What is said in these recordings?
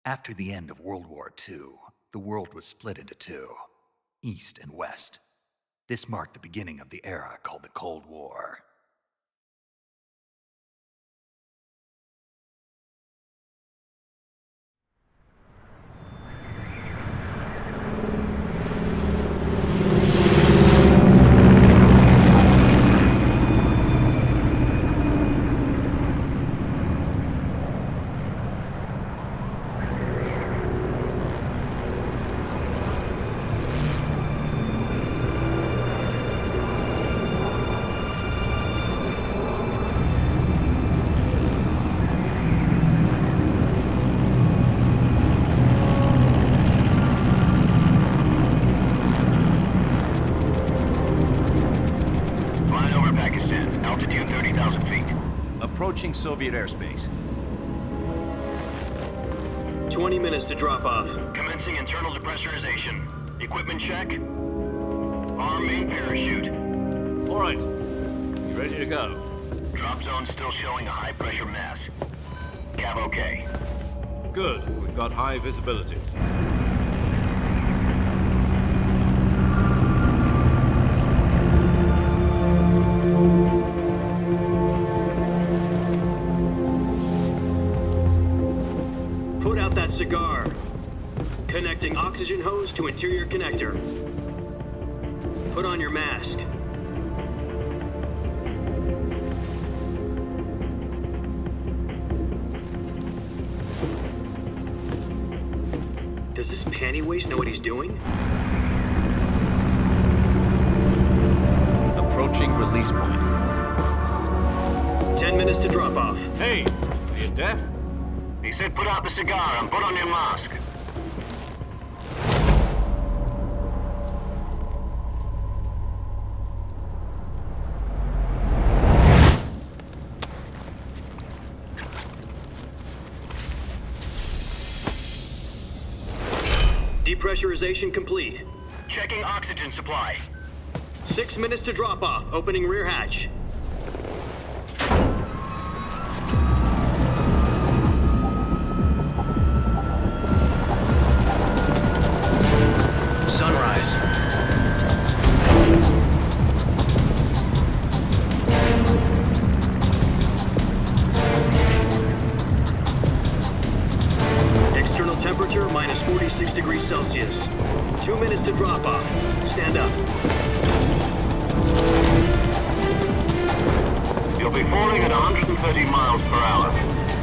After the end of World War II, the world was split into two, East and West. This marked the beginning of the era called the Cold War. Approaching Soviet airspace. 20 minutes to drop off. Commencing internal depressurization. Equipment check. Arm main parachute. All right. You ready to go? Drop zone still showing a high pressure mass. Cav okay. Good. We've got high visibility. Put out that cigar. Connecting oxygen hose to interior connector. Put on your mask. Does this panty waste know what he's doing? Approaching release point. 10 minutes to drop off. Hey, are you deaf? He said put out the cigar and put on your mask. Depressurization complete. Checking oxygen supply. 6 minutes to drop off. Opening rear hatch. Sunrise. External temperature minus 46 degrees Celsius. 2 minutes to drop off. Stand up. You'll be falling at 130 miles per hour.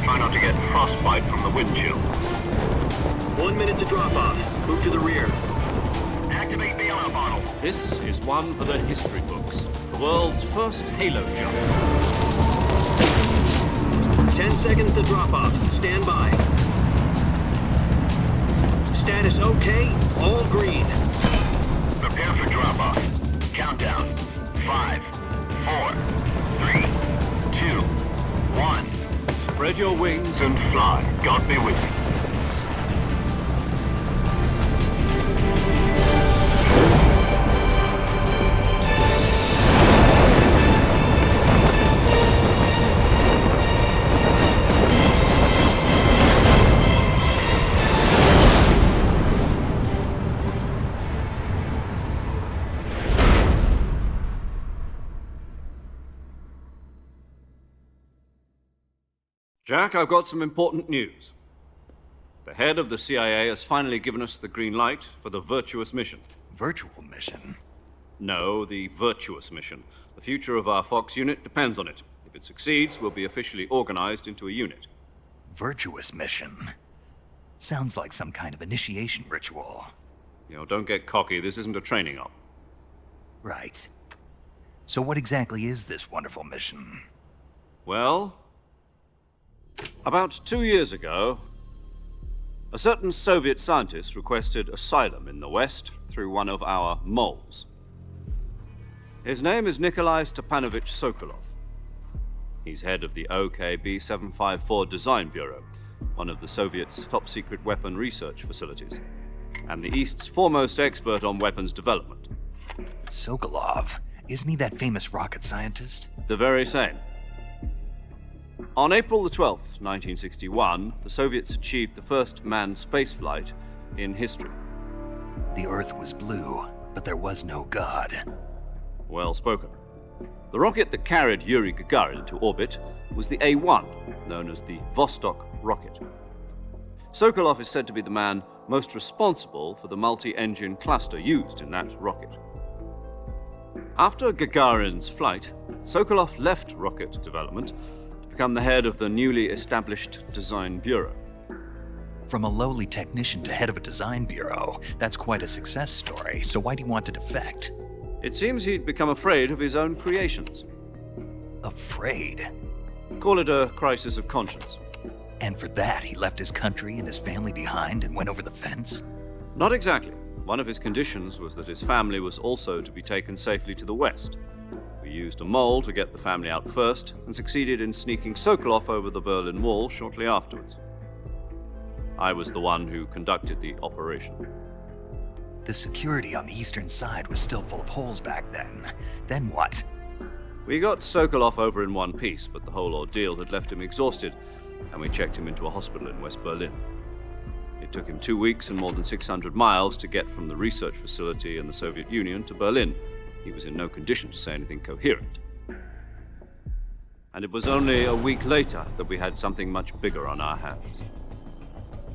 Try not to get frostbite from the wind chill. 1 minute to drop off. Move to the rear. Activate the air bottle. This is one for the history books. The world's first halo jump. 10 seconds to drop off. Stand by. Status okay. All green. Prepare for drop off. Countdown. 5, 4, 3, 2, 1. Spread your wings And fly. God be with you. Jack, I've got some important news. The head of the CIA has finally given us the green light for the virtuous mission. Virtual mission? No, the virtuous mission. The future of our Fox unit depends on it. If it succeeds, we'll be officially organized into a unit. Virtuous mission? Sounds like some kind of initiation ritual. You know, don't get cocky. This isn't a training op. Right. So what exactly is this wonderful mission? Well, about 2 years ago, a certain Soviet scientist requested asylum in the West through one of our moles. His name is Nikolai Stepanovich Sokolov. He's head of the OKB 754 Design Bureau, one of the Soviets' top-secret weapon research facilities, and the East's foremost expert on weapons development. Sokolov? Isn't he that famous rocket scientist? The very same. On April the 12th, 1961, the Soviets achieved the first manned spaceflight in history. The Earth was blue, but there was no God. Well spoken. The rocket that carried Yuri Gagarin into orbit was the A-1, known as the Vostok rocket. Sokolov is said to be the man most responsible for the multi-engine cluster used in that rocket. After Gagarin's flight, Sokolov left rocket development to become the head of the newly established Design Bureau. From a lowly technician to head of a design bureau, that's quite a success story, so why'd he want to defect? It seems he'd become afraid of his own creations. Afraid? Call it a crisis of conscience. And for that, he left his country and his family behind and went over the fence? Not exactly. One of his conditions was that his family was also to be taken safely to the west. We used a mole to get the family out first and succeeded in sneaking Sokolov over the Berlin Wall shortly afterwards. I was the one who conducted the operation. The security on the eastern side was still full of holes back then. Then what? We got Sokolov over in one piece, but the whole ordeal had left him exhausted, and we checked him into a hospital in West Berlin. It took him 2 weeks and more than 600 miles to get from the research facility in the Soviet Union to Berlin. He was in no condition to say anything coherent. And it was only a week later that we had something much bigger on our hands.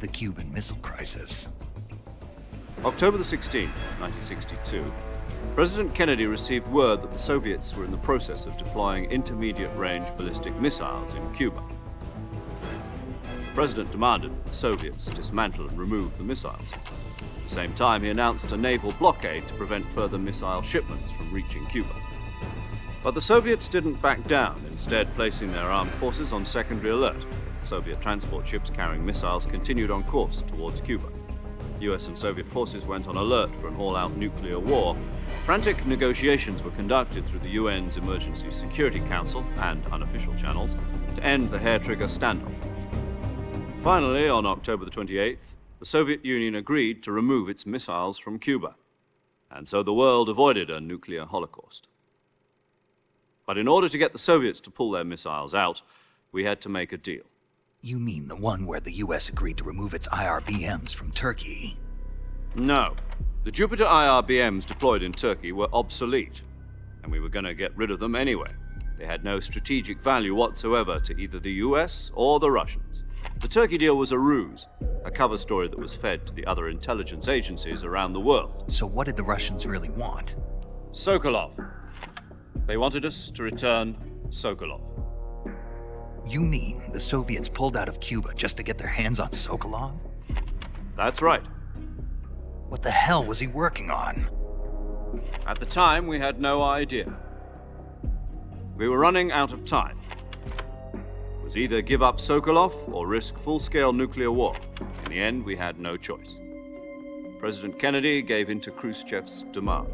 The Cuban Missile Crisis. October the 16th, 1962, President Kennedy received word that the Soviets were in the process of deploying intermediate-range ballistic missiles in Cuba. The President demanded that the Soviets dismantle and remove the missiles. At the same time, he announced a naval blockade to prevent further missile shipments from reaching Cuba. But the Soviets didn't back down, instead placing their armed forces on secondary alert. Soviet transport ships carrying missiles continued on course towards Cuba. US and Soviet forces went on alert for an all-out nuclear war. Frantic negotiations were conducted through the UN's Emergency Security Council and unofficial channels to end the hair-trigger standoff. Finally, on October the 28th, the Soviet Union agreed to remove its missiles from Cuba, and so the world avoided a nuclear holocaust. But in order to get the Soviets to pull their missiles out, we had to make a deal. You mean the one where the US agreed to remove its IRBMs from Turkey? No. The Jupiter IRBMs deployed in Turkey were obsolete, and we were going to get rid of them anyway. They had no strategic value whatsoever to either the US or the Russians. The Turkey deal was a ruse, a cover story that was fed to the other intelligence agencies around the world. So what did the Russians really want? Sokolov. They wanted us to return Sokolov. You mean the Soviets pulled out of Cuba just to get their hands on Sokolov? That's right. What the hell was he working on? At the time, we had no idea. We were running out of time. It was either give up Sokolov or risk full-scale nuclear war. In the end, we had no choice. President Kennedy gave in to Khrushchev's demand.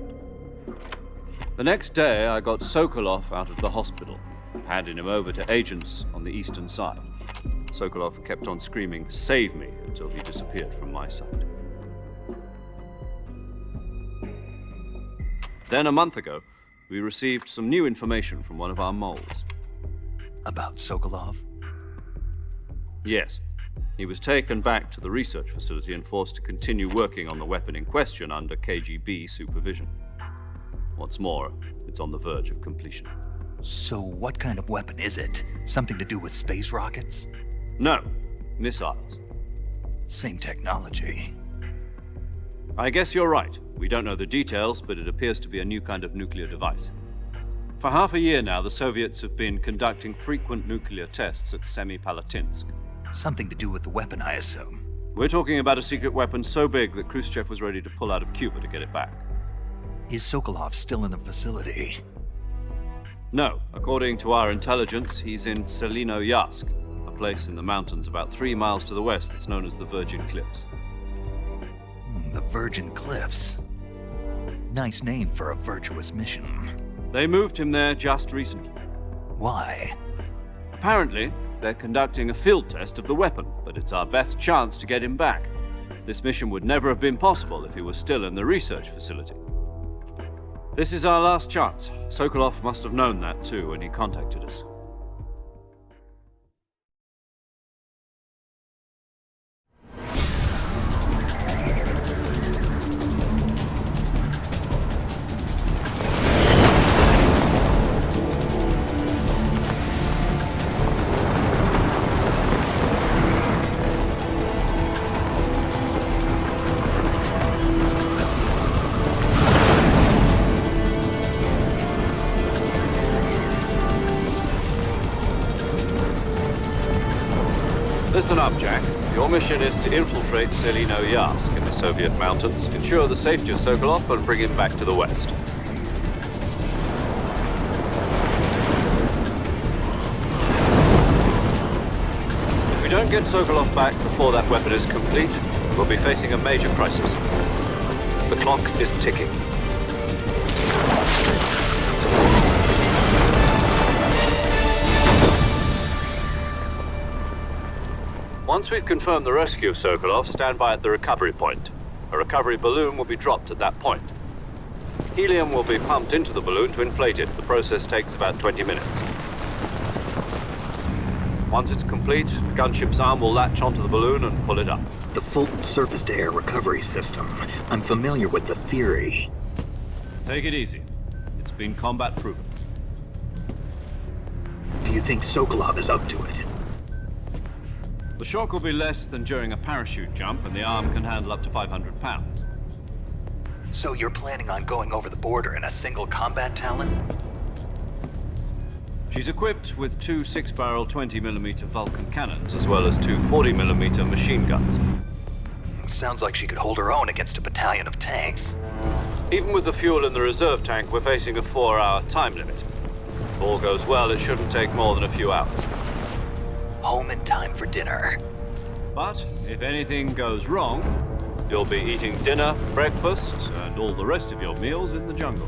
The next day, I got Sokolov out of the hospital, handing him over to agents on the eastern side. Sokolov kept on screaming, "Save me," until he disappeared from my sight. Then, a month ago, we received some new information from one of our moles. About Sokolov? Yes. He was taken back to the research facility and forced to continue working on the weapon in question under KGB supervision. What's more, it's on the verge of completion. So what kind of weapon is it? Something to do with space rockets? No, missiles. Same technology. I guess you're right. We don't know the details, but it appears to be a new kind of nuclear device. For half a year now, the Soviets have been conducting frequent nuclear tests at Semipalatinsk. Something to do with the weapon, I assume. We're talking about a secret weapon so big that Khrushchev was ready to pull out of Cuba to get it back. Is Sokolov still in the facility? No. According to our intelligence, he's in Selinoyarsk, a place in the mountains about 3 miles to the west that's known as the Virgin Cliffs. The Virgin Cliffs. Nice name for a virtuous mission. They moved him there just recently. Why? Apparently, they're conducting a field test of the weapon, but it's our best chance to get him back. This mission would never have been possible if he was still in the research facility. This is our last chance. Sokolov must have known that too when he contacted us. Your mission is to infiltrate Selino Yask in the Soviet mountains, ensure the safety of Sokolov, and bring him back to the West. If we don't get Sokolov back before that weapon is complete, we'll be facing a major crisis. The clock is ticking. Once we've confirmed the rescue of Sokolov, stand by at the recovery point. A recovery balloon will be dropped at that point. Helium will be pumped into the balloon to inflate it. The process takes about 20 minutes. Once it's complete, the gunship's arm will latch onto the balloon and pull it up. The Fulton surface-to-air recovery system. I'm familiar with the theory. Take it easy. It's been combat proven. Do you think Sokolov is up to it? The shock will be less than during a parachute jump, and the arm can handle up to 500 pounds. So you're planning on going over the border in a single combat Talon? She's equipped with two 6-barrel 20mm Vulcan cannons, as well as two 40mm machine guns. Sounds like she could hold her own against a battalion of tanks. Even with the fuel in the reserve tank, we're facing a 4-hour time limit. If all goes well, it shouldn't take more than a few hours. Home in time for dinner. But if anything goes wrong, you'll be eating dinner, breakfast, and all the rest of your meals in the jungle.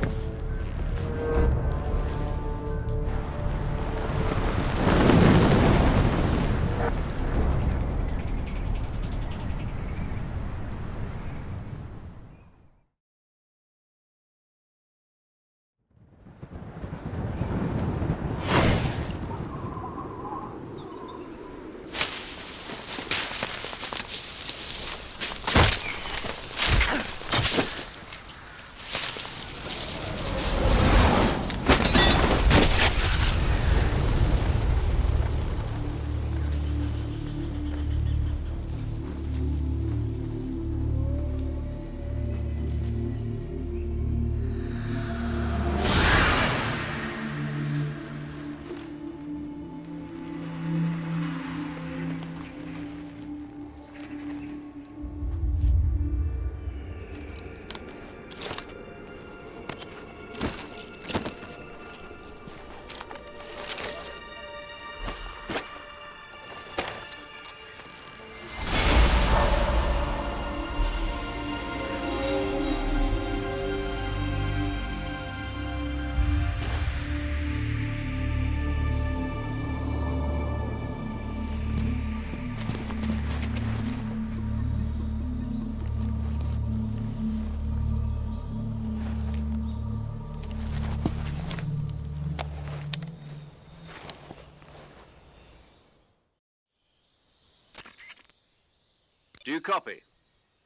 Do you copy?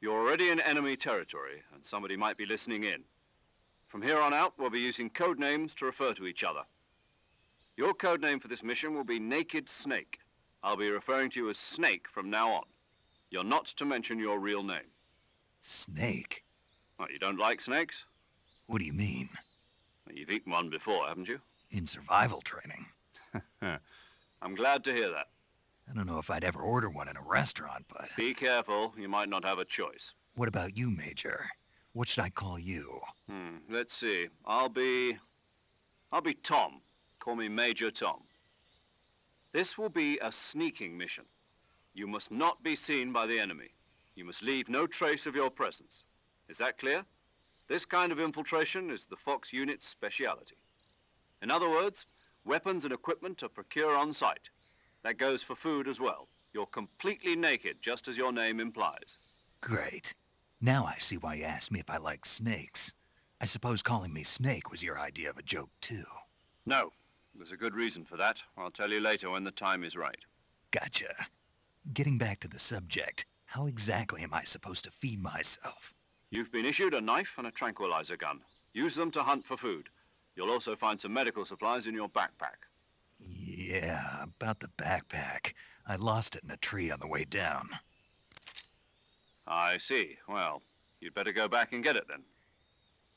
You're already in enemy territory, and somebody might be listening in. From here on out, we'll be using code names to refer to each other. Your code name for this mission will be Naked Snake. I'll be referring to you as Snake from now on. You're not to mention your real name. Snake? What, you don't like snakes? What do you mean? Well, you've eaten one before, haven't you? In survival training? I'm glad to hear that. I don't know if I'd ever order one in a restaurant, but... Be careful, you might not have a choice. What about you, Major? What should I call you? Let's see. I'll be Tom. Call me Major Tom. This will be a sneaking mission. You must not be seen by the enemy. You must leave no trace of your presence. Is that clear? This kind of infiltration is the Fox unit's speciality. In other words, weapons and equipment are procured on site. That goes for food as well. You're completely naked, just as your name implies. Great. Now I see why you asked me if I like snakes. I suppose calling me Snake was your idea of a joke, too. No, there's a good reason for that. I'll tell you later when the time is right. Gotcha. Getting back to the subject, how exactly am I supposed to feed myself? You've been issued a knife and a tranquilizer gun. Use them to hunt for food. You'll also find some medical supplies in your backpack. Yeah, about the backpack. I lost it in a tree on the way down. I see. Well, you'd better go back and get it then.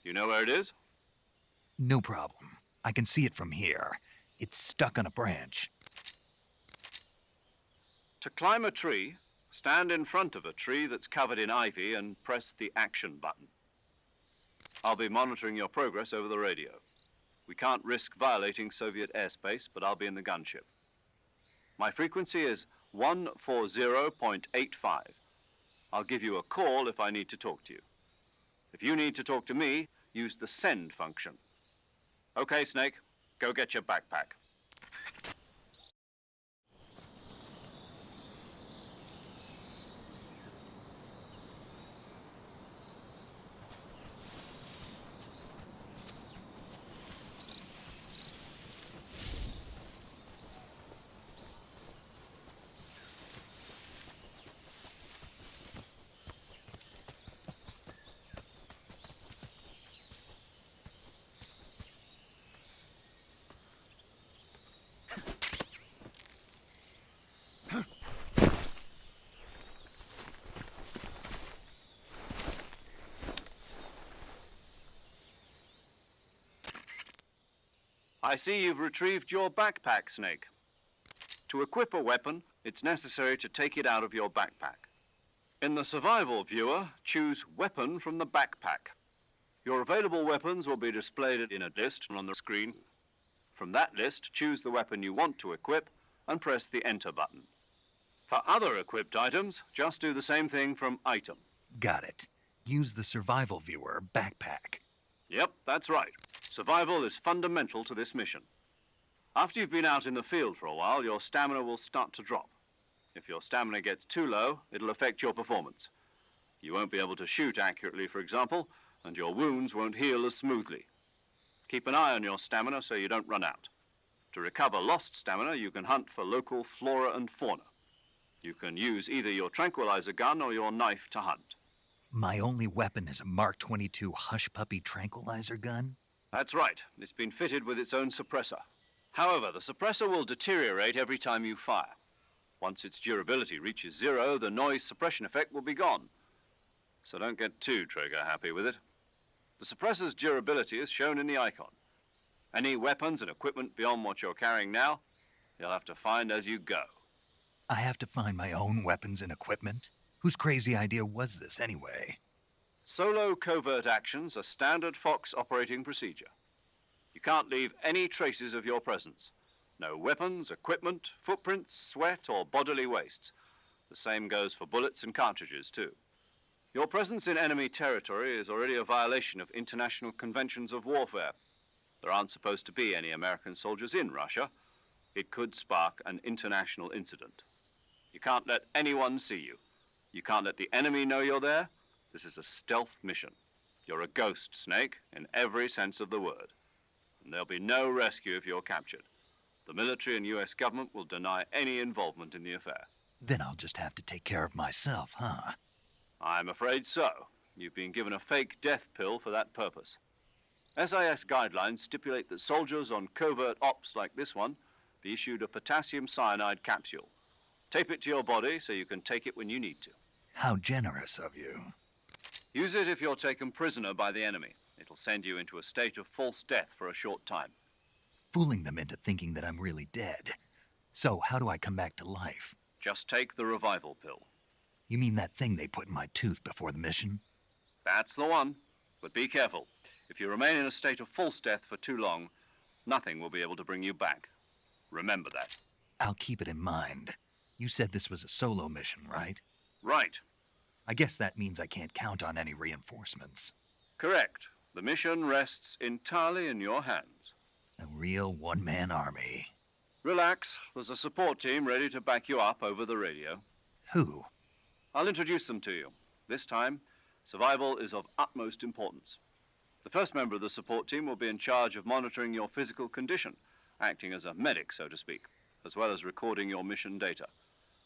You know where it is? No problem. I can see it from here. It's stuck on a branch. To climb a tree, Stand in front of a tree that's covered in ivy and press the action button. I'll be monitoring your progress over the radio. We can't risk violating Soviet airspace, but I'll be in the gunship. My frequency is 140.85. I'll give you a call if I need to talk to you. If you need to talk to me, use the send function. Okay, Snake, go get your backpack. I see you've retrieved your backpack, Snake. To equip a weapon, it's necessary to take it out of your backpack. In the survival viewer, choose Weapon from the backpack. Your available weapons will be displayed in a list on the screen. From that list, choose the weapon you want to equip and press the Enter button. For other equipped items, just do the same thing from Item. Got it. Use the survival viewer backpack. Yep, that's right. Survival is fundamental to this mission. After you've been out in the field for a while, your stamina will start to drop. If your stamina gets too low, it'll affect your performance. You won't be able to shoot accurately, for example, and your wounds won't heal as smoothly. Keep an eye on your stamina so you don't run out. To recover lost stamina, you can hunt for local flora and fauna. You can use either your tranquilizer gun or your knife to hunt. My only weapon is a Mark 22 Hush Puppy tranquilizer gun? That's right. It's been fitted with its own suppressor. However, the suppressor will deteriorate every time you fire. Once its durability reaches 0, the noise suppression effect will be gone. So don't get too trigger-happy with it. The suppressor's durability is shown in the icon. Any weapons and equipment beyond what you're carrying now, you'll have to find as you go. I have to find my own weapons and equipment? Whose crazy idea was this, anyway? Solo covert actions are standard Fox operating procedure. You can't leave any traces of your presence. No weapons, equipment, footprints, sweat, or bodily wastes. The same goes for bullets and cartridges, too. Your presence in enemy territory is already a violation of international conventions of warfare. There aren't supposed to be any American soldiers in Russia. It could spark an international incident. You can't let anyone see you. You can't let the enemy know you're there. This is a stealth mission. You're a ghost, Snake, in every sense of the word. And there'll be no rescue if you're captured. The military and US government will deny any involvement in the affair. Then I'll just have to take care of myself, huh? I'm afraid so. You've been given a fake death pill for that purpose. SIS guidelines stipulate that soldiers on covert ops like this one be issued a potassium cyanide capsule. Tape it to your body so you can take it when you need to. How generous of you. Use it if you're taken prisoner by the enemy. It'll send you into a state of false death for a short time. Fooling them into thinking that I'm really dead. So how do I come back to life? Just take the revival pill. You mean that thing they put in my tooth before the mission? That's the one. But be careful. If you remain in a state of false death for too long, nothing will be able to bring you back. Remember that. I'll keep it in mind. You said this was a solo mission, right? Right. I guess that means I can't count on any reinforcements. Correct. The mission rests entirely in your hands. A real one-man army. Relax. There's a support team ready to back you up over the radio. Who? I'll introduce them to you. This time, survival is of utmost importance. The first member of the support team will be in charge of monitoring your physical condition, acting as a medic, so to speak, as well as recording your mission data.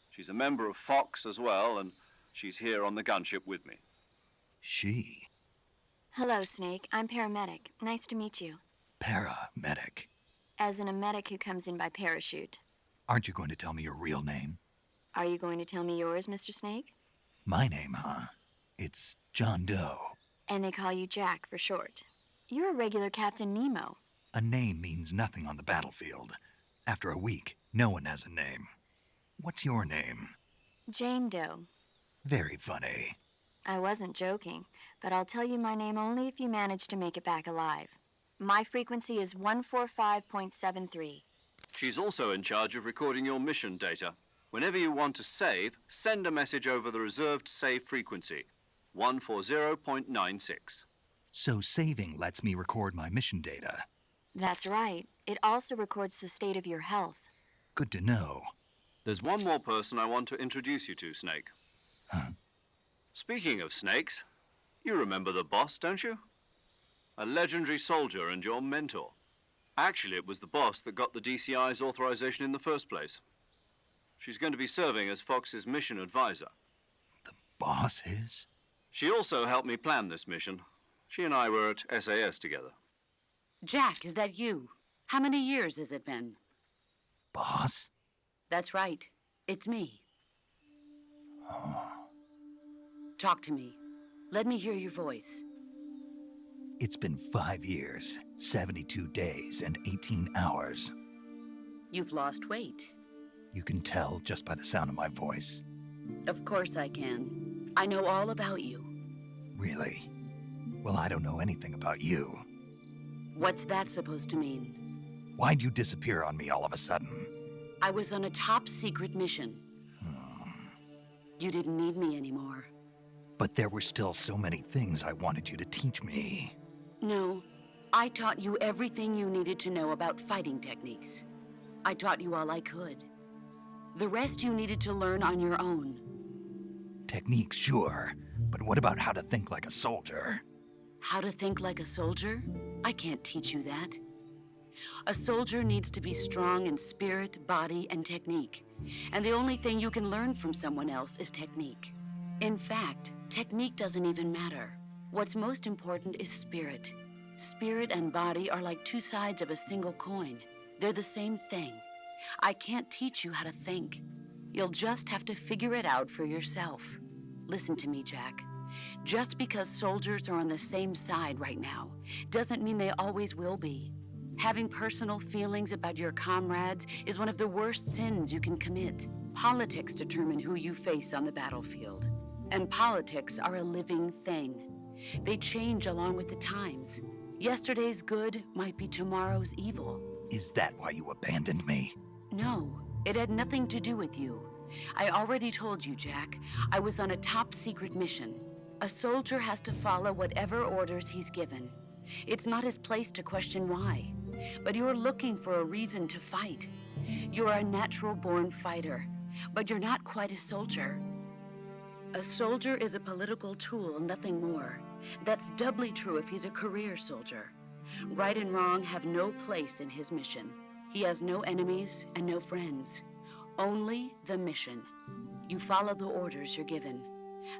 She's a member of Fox as well, and she's here on the gunship with me. She? Hello, Snake. I'm paramedic. Nice to meet you. Paramedic. As in a medic who comes in by parachute. Aren't you going to tell me your real name? Are you going to tell me yours, Mr. Snake? My name, huh? It's John Doe. And they call you Jack for short. You're a regular Captain Nemo. A name means nothing on the battlefield. After a week, no one has a name. What's your name? Jane Doe. Very funny. I wasn't joking, but I'll tell you my name only if you manage to make it back alive. My frequency is 145.73. She's also in charge of recording your mission data. Whenever you want to save, send a message over the reserved save frequency, 140.96. So saving lets me record my mission data. That's right. It also records the state of your health. Good to know. There's one more person I want to introduce you to, Snake. Huh? Speaking of snakes, you remember the boss, don't you? A legendary soldier and your mentor. Actually, it was the boss that got the DCI's authorization in the first place. She's going to be serving as Fox's mission advisor. The boss is? She also helped me plan this mission. She and I were at SAS together. Jack, is that you? How many years has it been? Boss? That's right. It's me. Oh. Talk to me. Let me hear your voice. It's been 5 years, 72 days, and 18 hours. You've lost weight. You can tell just by the sound of my voice. Of course I can. I know all about you. Really? Well, I don't know anything about you. What's that supposed to mean? Why'd you disappear on me all of a sudden? I was on a top-secret mission. You didn't need me anymore. But there were still so many things I wanted you to teach me. No, I taught you everything you needed to know about fighting techniques. I taught you all I could. The rest you needed to learn on your own. Techniques, sure. But what about how to think like a soldier? How to think like a soldier? I can't teach you that. A soldier needs to be strong in spirit, body, and technique. And the only thing you can learn from someone else is technique. In fact, technique doesn't even matter. What's most important is spirit. Spirit and body are like two sides of a single coin. They're the same thing. I can't teach you how to think. You'll just have to figure it out for yourself. Listen to me, Jack. Just because soldiers are on the same side right now doesn't mean they always will be. Having personal feelings about your comrades is one of the worst sins you can commit. Politics determine who you face on the battlefield. And politics are a living thing. They change along with the times. Yesterday's good might be tomorrow's evil. Is that why you abandoned me? No, it had nothing to do with you. I already told you, Jack. I was on a top-secret mission. A soldier has to follow whatever orders he's given. It's not his place to question why. But you're looking for a reason to fight. You're a natural-born fighter, but you're not quite a soldier. A soldier is a political tool, nothing more. That's doubly true if he's a career soldier. Right and wrong have no place in his mission. He has no enemies and no friends. Only the mission. You follow the orders you're given.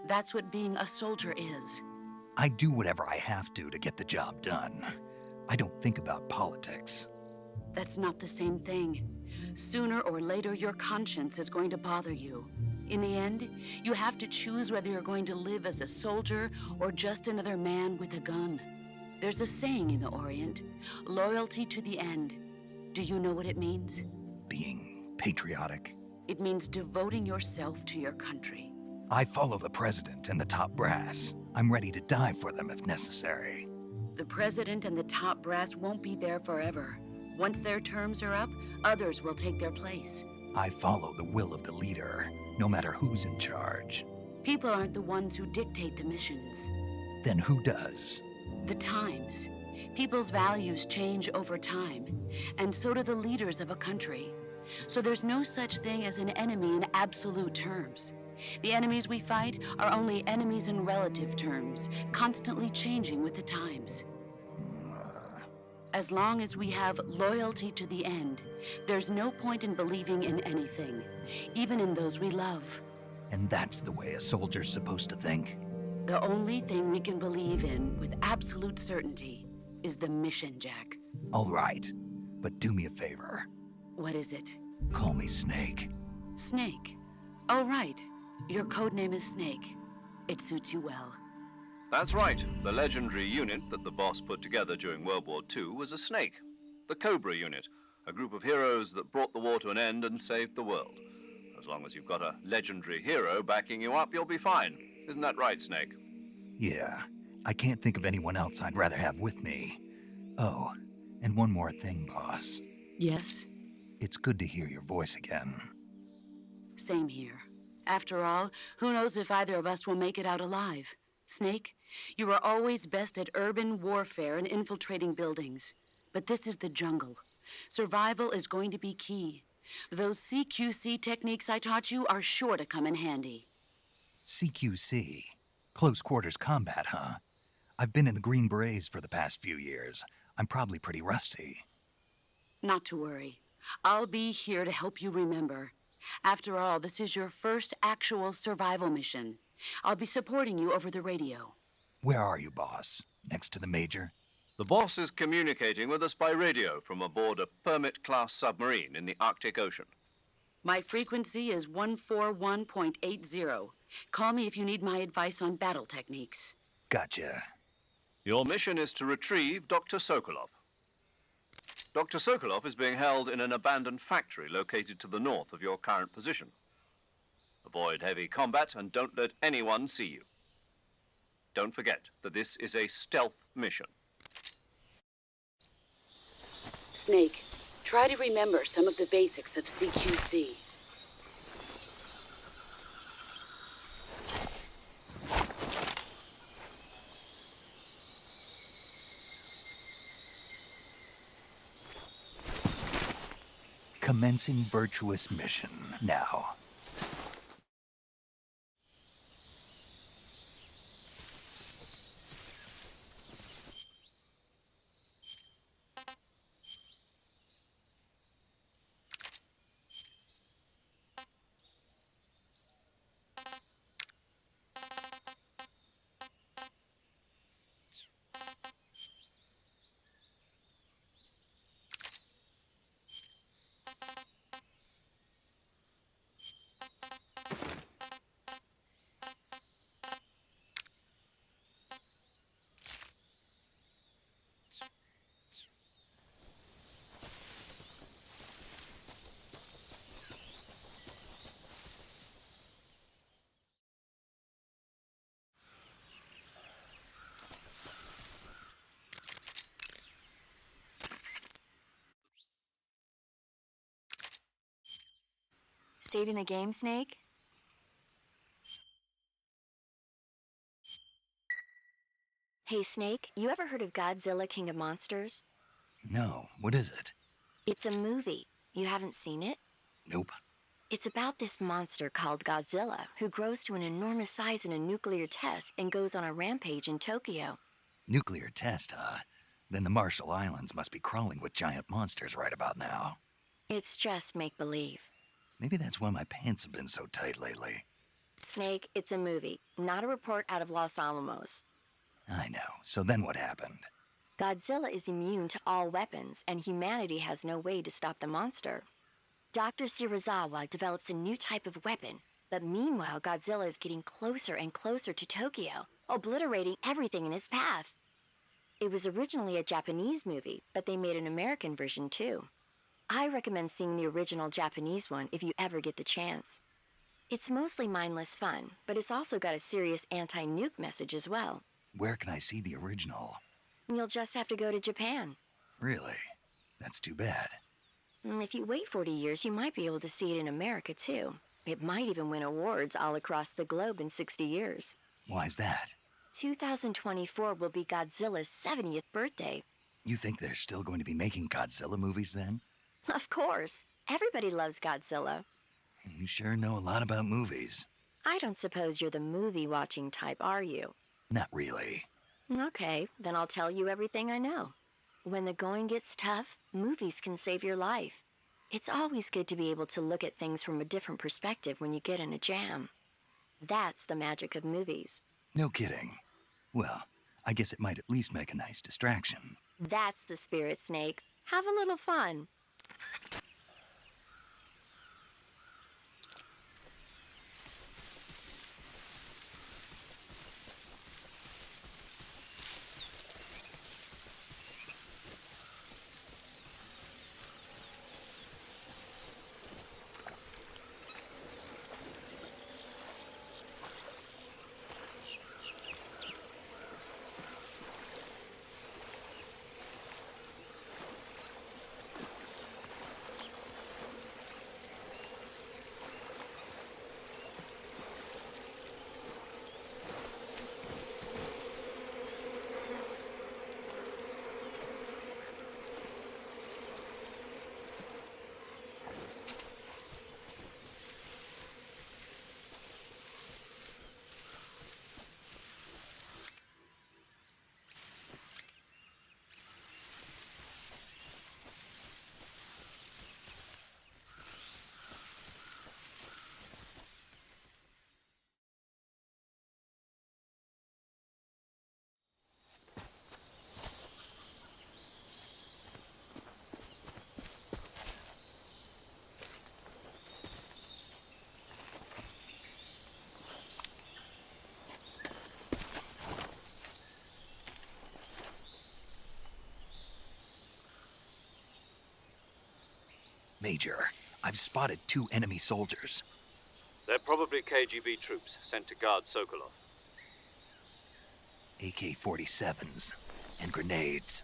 That's what being a soldier is. I do whatever I have to get the job done. I don't think about politics. That's not the same thing. Sooner or later, your conscience is going to bother you. In the end, you have to choose whether you're going to live as a soldier or just another man with a gun. There's a saying in the Orient, loyalty to the end. Do you know what it means? Being patriotic. It means devoting yourself to your country. I follow the president and the top brass. I'm ready to die for them if necessary. The president and the top brass won't be there forever. Once their terms are up, others will take their place. I follow the will of the leader, no matter who's in charge. People aren't the ones who dictate the missions. Then who does? The times. People's values change over time, and so do the leaders of a country. So there's no such thing as an enemy in absolute terms. The enemies we fight are only enemies in relative terms, constantly changing with the times. As long as we have loyalty to the end, there's no point in believing in anything, even in those we love. And that's the way a soldier's supposed to think? The only thing we can believe in with absolute certainty is the mission, Jack. All right, but do me a favor. What is it? Call me Snake. Snake. Oh, right. Your code name is Snake. It suits you well. That's right. The legendary unit that the boss put together during World War II was a snake. The Cobra unit, a group of heroes that brought the war to an end and saved the world. As long as you've got a legendary hero backing you up, you'll be fine. Isn't that right, Snake? Yeah, I can't think of anyone else I'd rather have with me. Oh, and one more thing, boss. Yes? It's good to hear your voice again. Same here. After all, who knows if either of us will make it out alive? Snake, you are always best at urban warfare and infiltrating buildings. But this is the jungle. Survival is going to be key. Those CQC techniques I taught you are sure to come in handy. CQC? Close quarters combat, huh? I've been in the Green Berets for the past few years. I'm probably pretty rusty. Not to worry. I'll be here to help you remember. After all, this is your first actual survival mission. I'll be supporting you over the radio. Where are you, boss? Next to the Major? The boss is communicating with us by radio from aboard a Permit-class submarine in the Arctic Ocean. My frequency is 141.80. Call me if you need my advice on battle techniques. Gotcha. Your mission is to retrieve Dr. Sokolov. Dr. Sokolov is being held in an abandoned factory located to the north of your current position. Avoid heavy combat and don't let anyone see you. Don't forget that this is a stealth mission. Snake, try to remember some of the basics of CQC. Commencing virtuous mission now. Saving the game, Snake? Hey, Snake, you ever heard of Godzilla, King of Monsters? No, what is it? It's a movie. You haven't seen it? Nope. It's about this monster called Godzilla, who grows to an enormous size in a nuclear test and goes on a rampage in Tokyo. Nuclear test, huh? Then the Marshall Islands must be crawling with giant monsters right about now. It's just make-believe. Maybe that's why my pants have been so tight lately. Snake, it's a movie, not a report out of Los Alamos. I know. So then what happened? Godzilla is immune to all weapons, and humanity has no way to stop the monster. Dr. Shirazawa develops a new type of weapon, but meanwhile Godzilla is getting closer and closer to Tokyo, obliterating everything in his path. It was originally a Japanese movie, but they made an American version too. I recommend seeing the original Japanese one if you ever get the chance. It's mostly mindless fun, but it's also got a serious anti-nuke message as well. Where can I see the original? You'll just have to go to Japan. Really? That's too bad. If you wait 40 years, you might be able to see it in America too. It might even win awards all across the globe in 60 years. Why's that? 2024 will be Godzilla's 70th birthday. You think they're still going to be making Godzilla movies then? Of course. Everybody loves Godzilla. You sure know a lot about movies. I don't suppose you're the movie-watching type, are you? Not really. Okay, then I'll tell you everything I know. When the going gets tough, movies can save your life. It's always good to be able to look at things from a different perspective when you get in a jam. That's the magic of movies. No kidding. Well, I guess it might at least make a nice distraction. That's the spirit, Snake. Have a little fun. Major, I've spotted 2 enemy soldiers. They're probably KGB troops sent to guard Sokolov. AK-47s and grenades.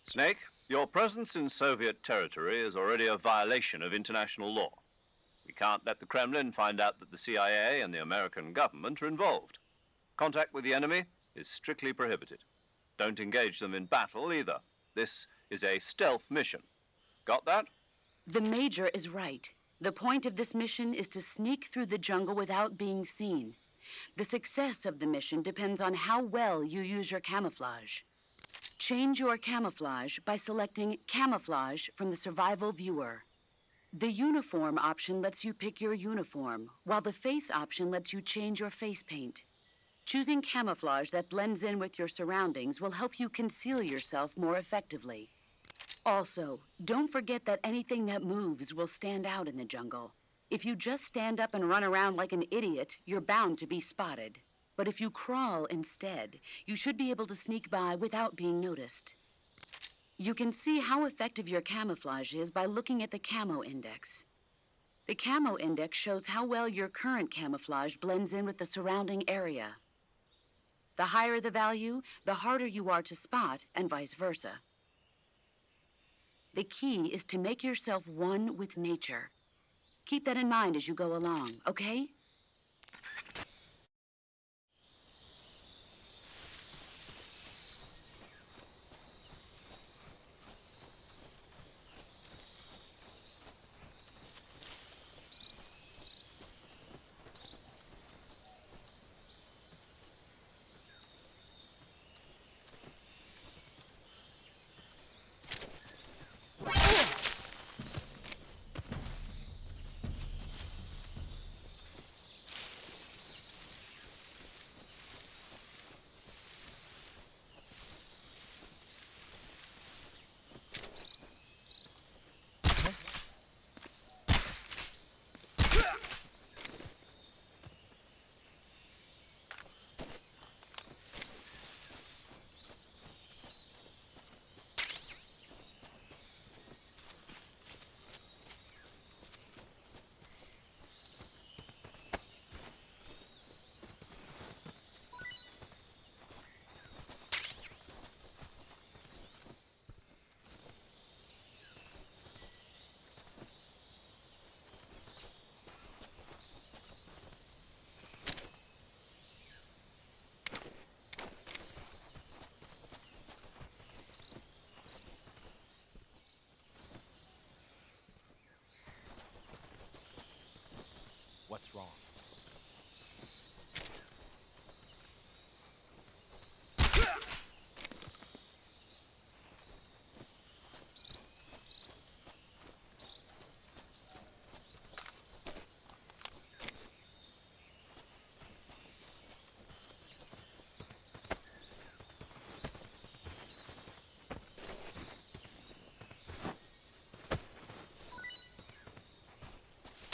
Snake, your presence in Soviet territory is already a violation of international law. We can't let the Kremlin find out that the CIA and the American government are involved. Contact with the enemy is strictly prohibited. Don't engage them in battle either. This is a stealth mission. Got that? The Major is right. The point of this mission is to sneak through the jungle without being seen. The success of the mission depends on how well you use your camouflage. Change your camouflage by selecting Camouflage from the Survival Viewer. The Uniform option lets you pick your uniform, while the Face option lets you change your face paint. Choosing camouflage that blends in with your surroundings will help you conceal yourself more effectively. Also, don't forget that anything that moves will stand out in the jungle. If you just stand up and run around like an idiot, you're bound to be spotted. But if you crawl instead, you should be able to sneak by without being noticed. You can see how effective your camouflage is by looking at the Camo Index. The Camo Index shows how well your current camouflage blends in with the surrounding area. The higher the value, the harder you are to spot, and vice versa. The key is to make yourself one with nature. Keep that in mind as you go along, okay? What's wrong?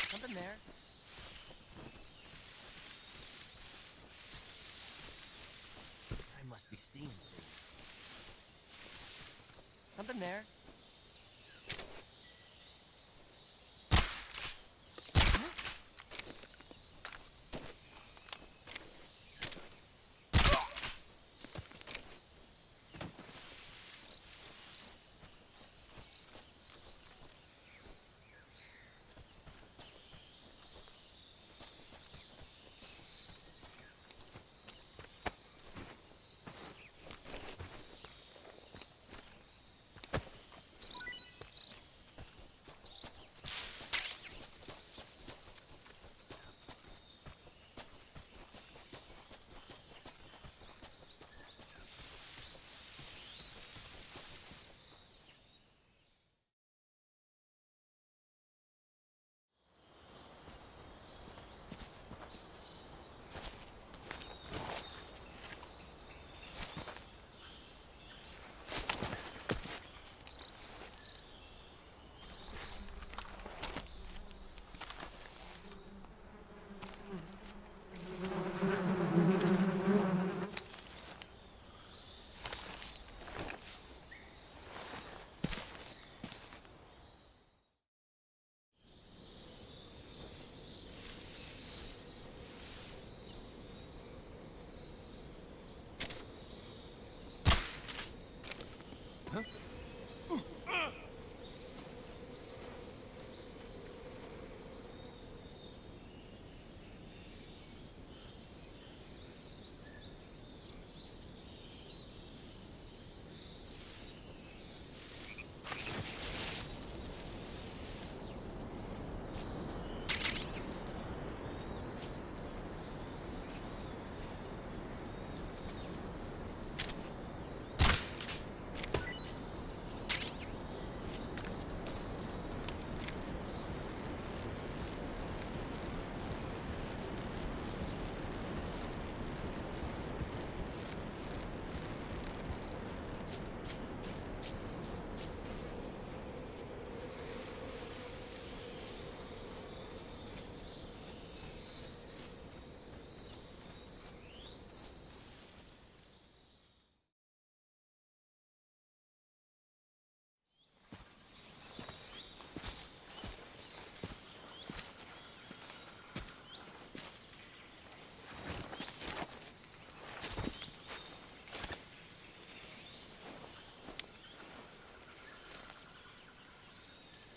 Something there? I must be seeing things. Something there?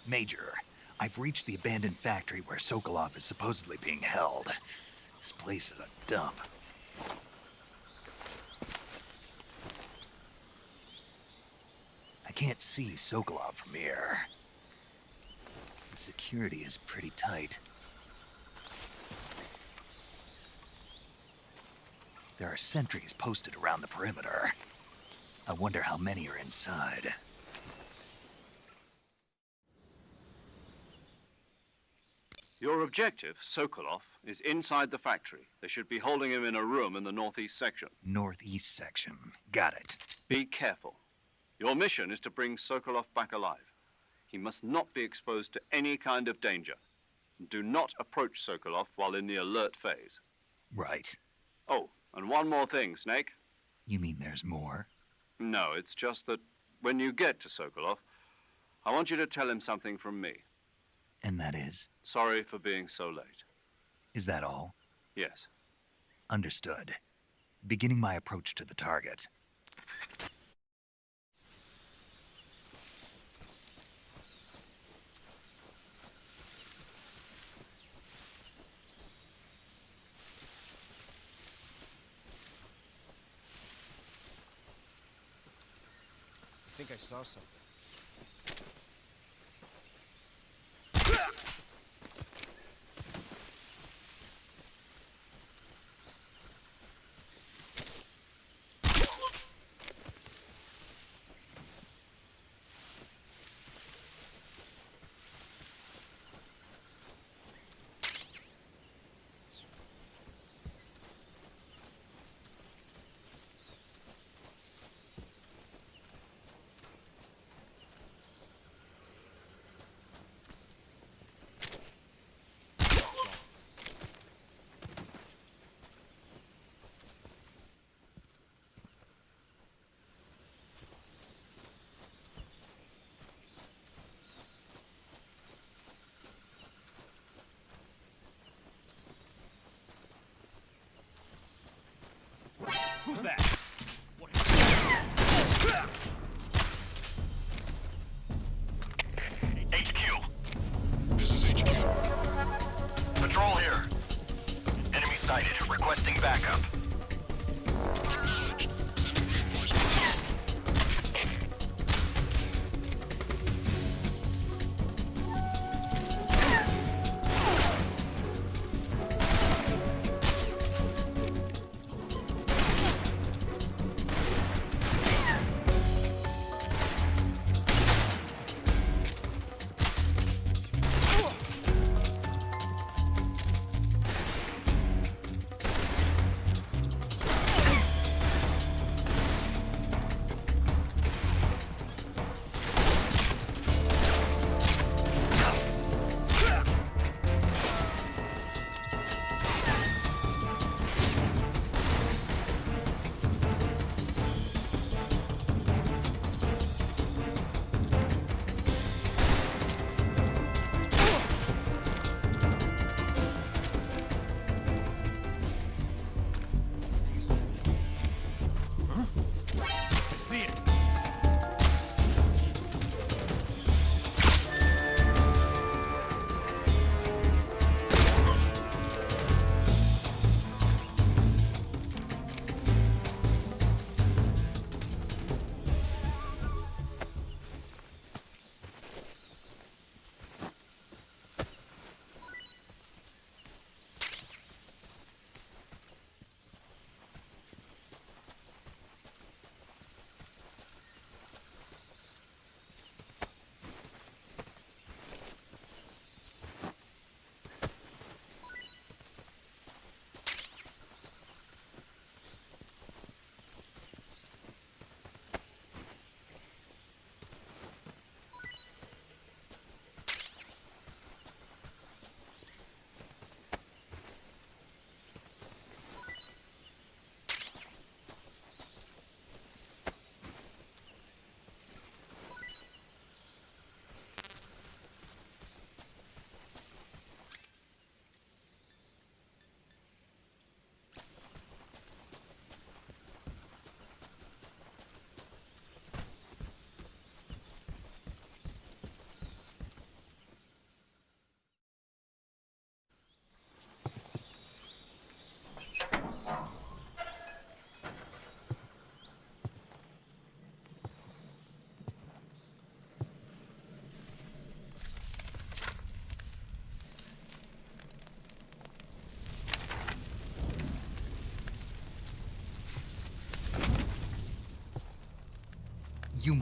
Major, I've reached the abandoned factory where Sokolov is supposedly being held. This place is a dump. I can't see Sokolov from here. The security is pretty tight. There are sentries posted around the perimeter. I wonder how many are inside. Your objective, Sokolov, is inside the factory. They should be holding him in a room in the northeast section. Northeast section. Got it. Be careful. Your mission is to bring Sokolov back alive. He must not be exposed to any kind of danger. Do not approach Sokolov while in the alert phase. Right. Oh, and one more thing, Snake. You mean there's more? No, it's just that when you get to Sokolov, I want you to tell him something from me. And that is? Sorry for being so late. Is that all? Yes. Understood. Beginning my approach to the target. I think I saw something. Who's that? HQ. This is HQ. Patrol here. Enemy sighted. Requesting backup.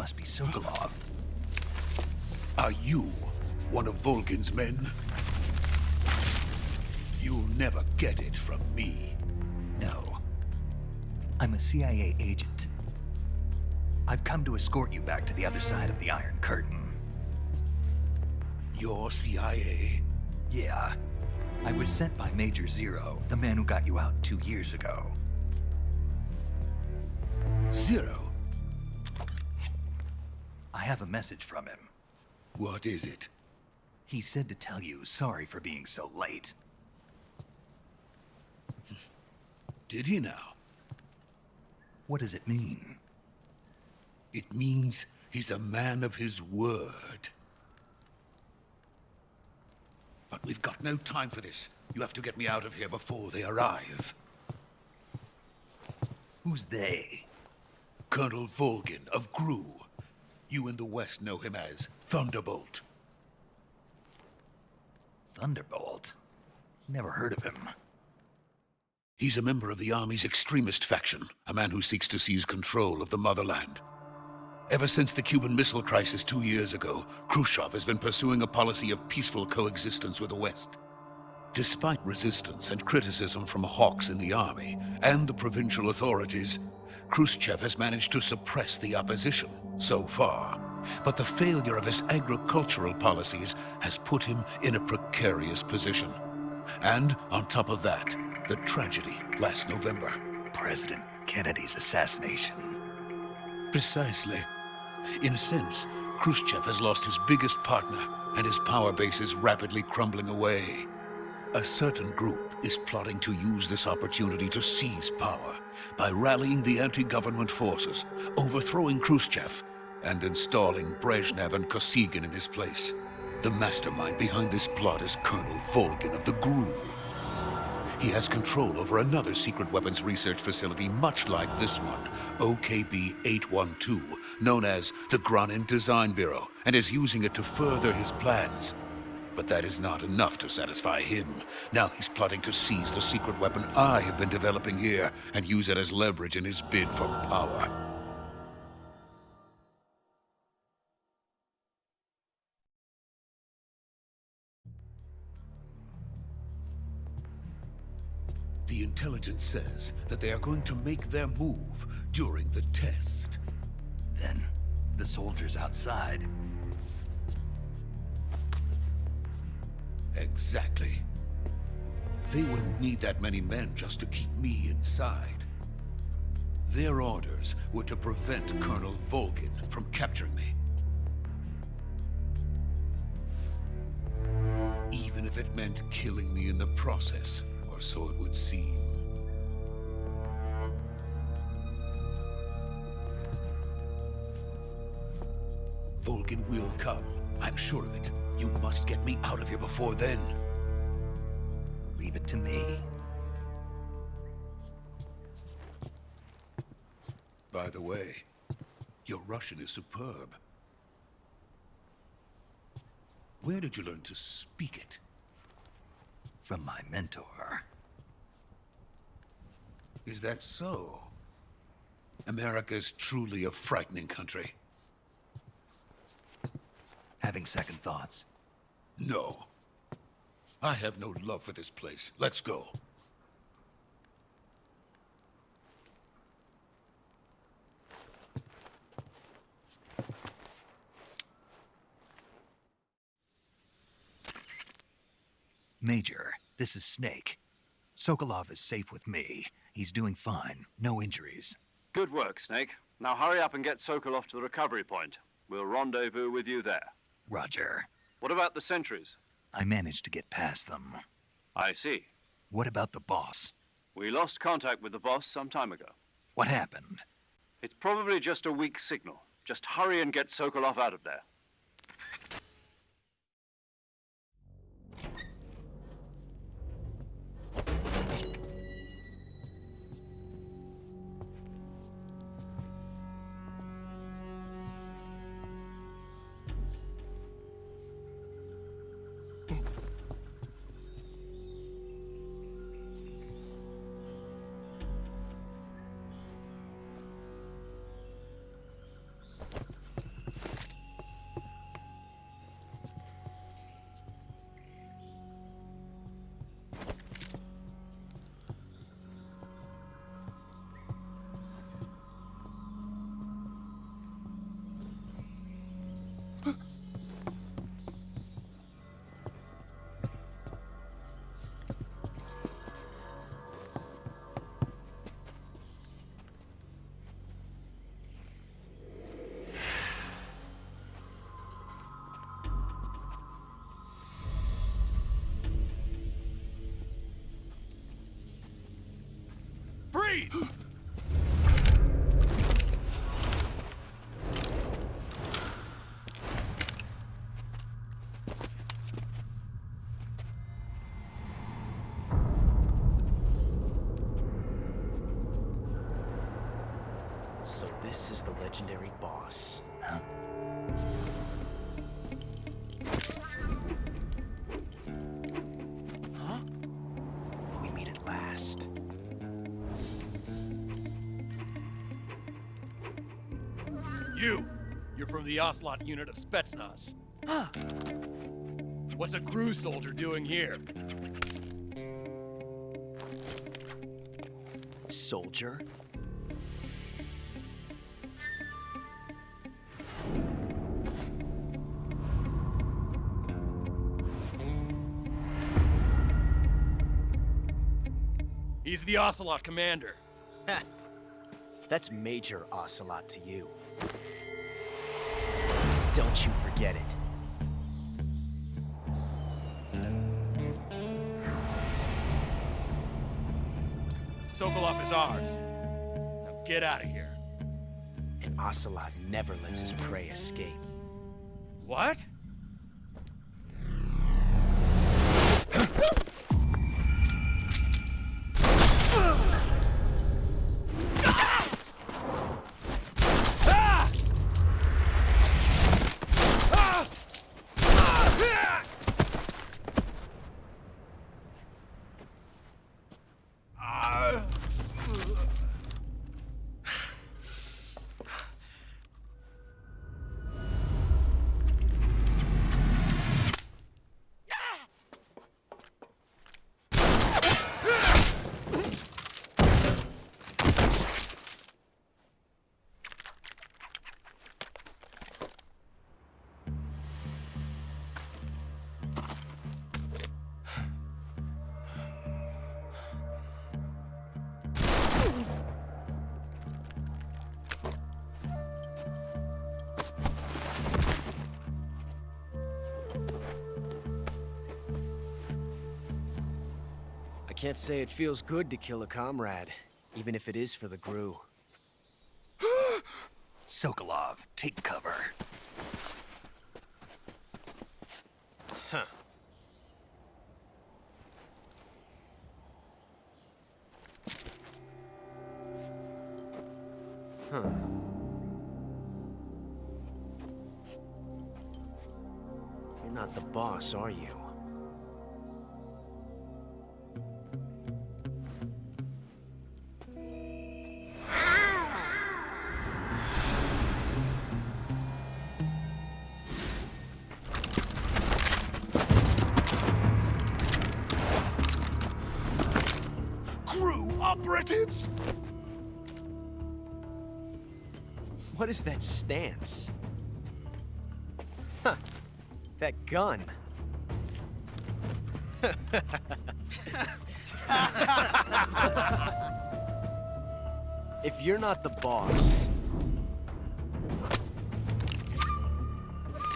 must be Sokolov. Are you one of Volgin's men? You'll never get it from me. No. I'm a CIA agent. I've come to escort you back to the other side of the Iron Curtain. You're CIA? Yeah. I was sent by Major Zero, the man who got you out 2 years ago. Zero? I have a message from him. What is it? He said to tell you sorry for being so late. Did he now? What does it mean? It means he's a man of his word. But we've got no time for this. You have to get me out of here before they arrive. Who's they? Colonel Volgin of GRU. You in the West know him as Thunderbolt. Thunderbolt? Never heard of him. He's a member of the Army's extremist faction, a man who seeks to seize control of the motherland. Ever since the Cuban Missile Crisis 2 years ago, Khrushchev has been pursuing a policy of peaceful coexistence with the West. Despite resistance and criticism from hawks in the army and the provincial authorities, Khrushchev has managed to suppress the opposition so far. But the failure of his agricultural policies has put him in a precarious position. And on top of that, the tragedy last November. President Kennedy's assassination. Precisely. In a sense, Khrushchev has lost his biggest partner, and his power base is rapidly crumbling away. A certain group is plotting to use this opportunity to seize power by rallying the anti-government forces, overthrowing Khrushchev, and installing Brezhnev and Kosygin in his place. The mastermind behind this plot is Colonel Volgin of the GRU. He has control over another secret weapons research facility much like this one, OKB-812, known as the Granin Design Bureau, and is using it to further his plans. But that is not enough to satisfy him. Now he's plotting to seize the secret weapon I have been developing here and use it as leverage in his bid for power. The intelligence says that they are going to make their move during the test. Then, the soldiers outside. Exactly. They wouldn't need that many men just to keep me inside. Their orders were to prevent Colonel Volgin from capturing me. Even if it meant killing me in the process, or so it would seem. Volgin will come. I'm sure of it. You must get me out of here before then. Leave it to me. By the way, your Russian is superb. Where did you learn to speak it? From my mentor. Is that so? America's truly a frightening country. Having second thoughts? No. I have no love for this place. Let's go. Major, this is Snake. Sokolov is safe with me. He's doing fine. No injuries. Good work, Snake. Now hurry up and get Sokolov to the recovery point. We'll rendezvous with you there. Roger. What about the sentries? I managed to get past them. I see. What about the boss? We lost contact with the boss some time ago. What happened? It's probably just a weak signal. Just hurry and get Sokolov out of there. Freeze! So this is the legendary boss. Huh? Huh? We meet at last. You're from the Ocelot unit of Spetsnaz. Huh. What's a crew soldier doing here? Soldier? He's the Ocelot commander. Ha! That's Major Ocelot to you. Don't you forget it. Sokolov is ours. Now get out of here. And Ocelot never lets his prey escape. What? I can't say it feels good to kill a comrade, even if it is for the GRU. Sokolov, take cover. Huh. Huh. You're not the boss, are you? Operatives! What is that stance? Huh. That gun. If you're not the boss,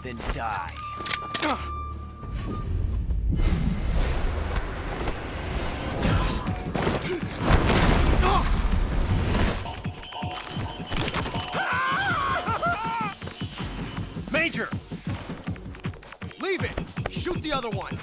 then die. Major! Leave it! Shoot the other one!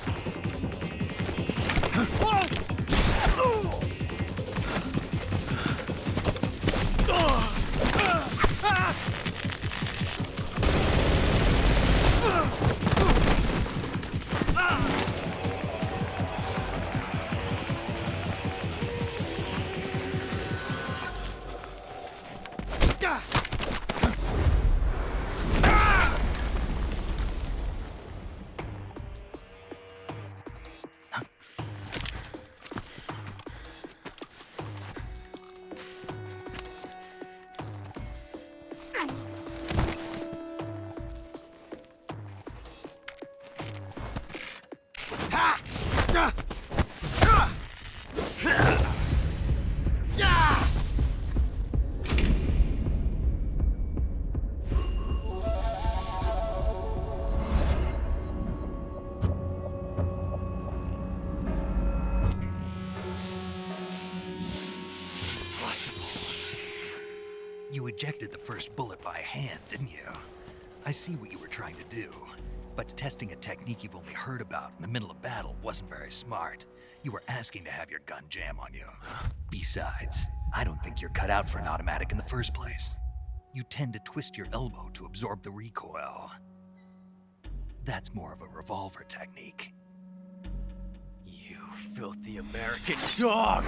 ejected the first bullet by hand, didn't you? I see what you were trying to do. But testing a technique you've only heard about in the middle of battle wasn't very smart. You were asking to have your gun jam on you. Besides, I don't think you're cut out for an automatic in the first place. You tend to twist your elbow to absorb the recoil. That's more of a revolver technique. You filthy American dog!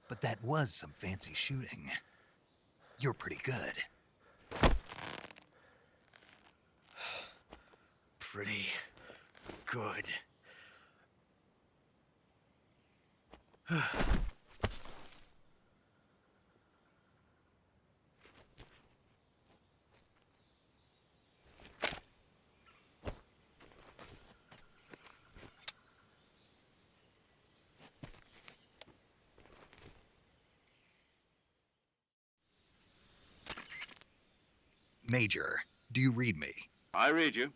But that was some fancy shooting. You're pretty good. Pretty good. Major, do you read me? I read you.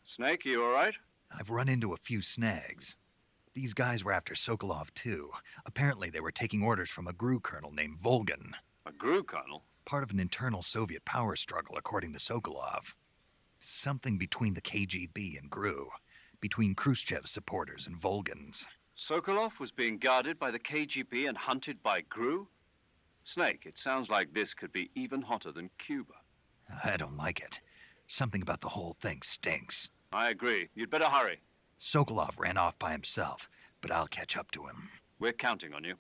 Snake, you all right? I've run into a few snags. These guys were after Sokolov too. Apparently they were taking orders from a GRU colonel named Volgan. A GRU colonel? Part of an internal Soviet power struggle, according to Sokolov. Something between the KGB and GRU. Between Khrushchev's supporters and Volgan's. Sokolov was being guarded by the KGB and hunted by GRU? Snake, it sounds like this could be even hotter than Cuba. I don't like it. Something about the whole thing stinks. I agree. You'd better hurry. Sokolov ran off by himself, but I'll catch up to him. We're counting on you.